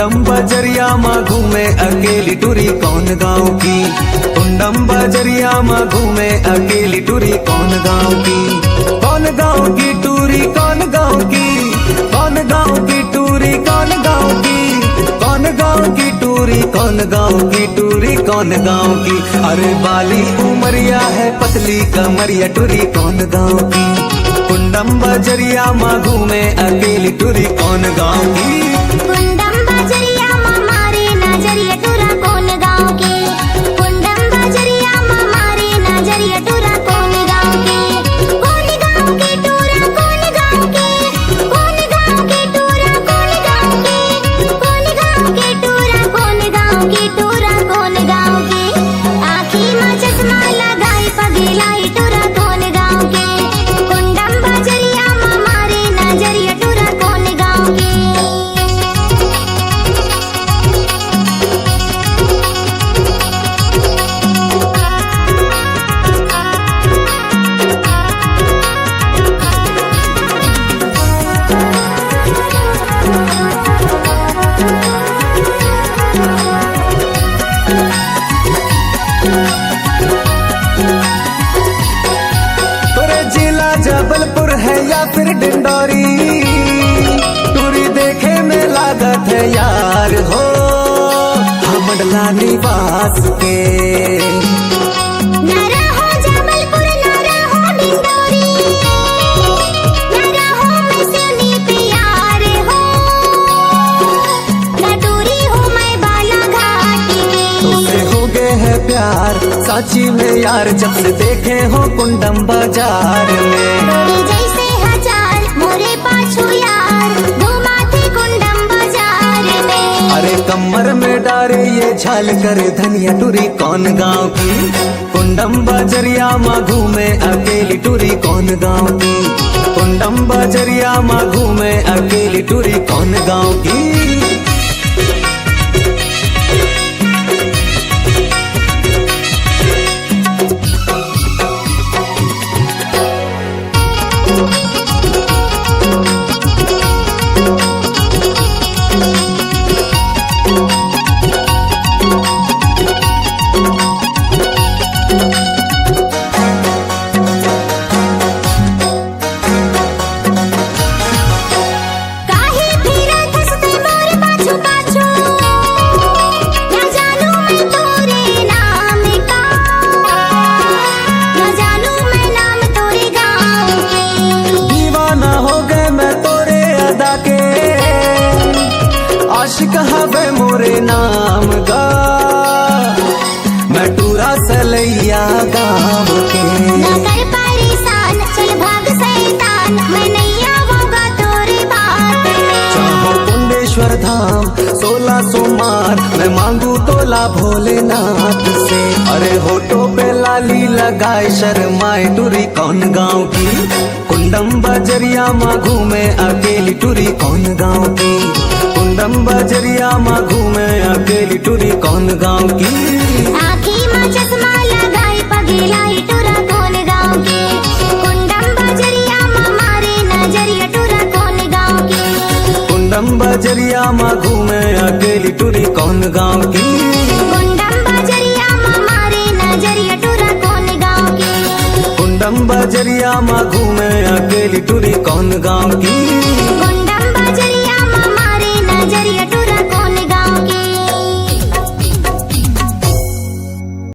कुंडम बजरिया माँ घूमे अकेली टूरी कौन गाँव की। कुंडम बजरिया माँ घूमे अकेली टूरी कौन गाँव की। कौन गाँव की टूरी कौन गाँव की। कौन गाँव की टूरी कौन गाँव की। कौन गाँव की टूरी कौन गाँव की टूरी कौन गाँव की। अरे बाली उमरिया है पतली कमरिया टूरी कौन गाँव की। कुंडम बजरिया माँ घूमे अकेली टूरी कौन गाँव की। कुंडम बजरिया माँ मारे नजरिया टूरा कौन गाँव के। कुंडम बजरिया माँ मारे नजरिया टूरा कौन गाँव के। कौन गाँव के टूरा कौन गाँव के। कौन गाँव के टूरा कौन गाँव के। कौन गाँव के टूरा कौन गाँव के टूरा कौन गाँव के। आँखी में चश्मा लगाई पगलाई टूरा कौन गाँव के। कुंडम बजरिया माँ मारे नजरिया टूरा कौन गाँव के। तोरे जिला जबलपुर है या फिर डिंडोरी। टूरी देखे में लागत है यार हो हमडला निवास के। ना रहो जबलपुर ना रहो डिंडोरी। ना रहो मैसूनी प्यार हो। ना टूरी हूँ मैं बालाघाट में। तुमसे हो गए है प्यार साची में यार जब से देखे हो कुंडम बाजार में। टूरी जैसे हजार मोरे पाछू यार घुमा थे कुंडम बाजार में। अरे कमर में डारे ये झाल कर धनिया टूरी कौन गाँव की। कुंडम बजरिया माँ घूमे अकेली टूरी कौन गाँव की। कुंडम बजरिया माँ घूमे अकेली टूरी कौन गाँव की। काहे फिरा धसते मोर पाछू पाछू। ना जानू मैं तोरे नाम का। ना जानू मैं नाम तोरे गाँव के। दीवाना हो गए मैं तोरे अदा के। आशिक हवे मोरे नाम गा मैं टूरा सलैया गाँव के। ना कर परेशान चल भाग शैतान मैं नहीं आऊंगा तोरे बात में। चाहो कुंडेश्वर धाम 16 सोमवार मैं मांगू तोला भोलेनाथ से। अरे होठों पे लाली लगाए शर्माए टूरी कौन गाँव की। कुंडम बजरिया माँ घूमे अकेली टूरी कौन गाँव की। कुंडम बजरिया माँ घूमे अकेली टूरी कौन गाँव की। आँखी में चश्मा लगाई पगलाई टूरा कौन गाँव के। कुंडम बजरिया माँ मारे नजरिया टूरा कौन गाँव के। कुंडम बजरिया माँ घूमे अकेली टूरी कौन गाँव की। कुंडम बजरिया माँ मारे नजरिया टूरा कौन गाँव के। कुंडम बजरिया माँ घूमे अकेली टूरी कौन गाँव की।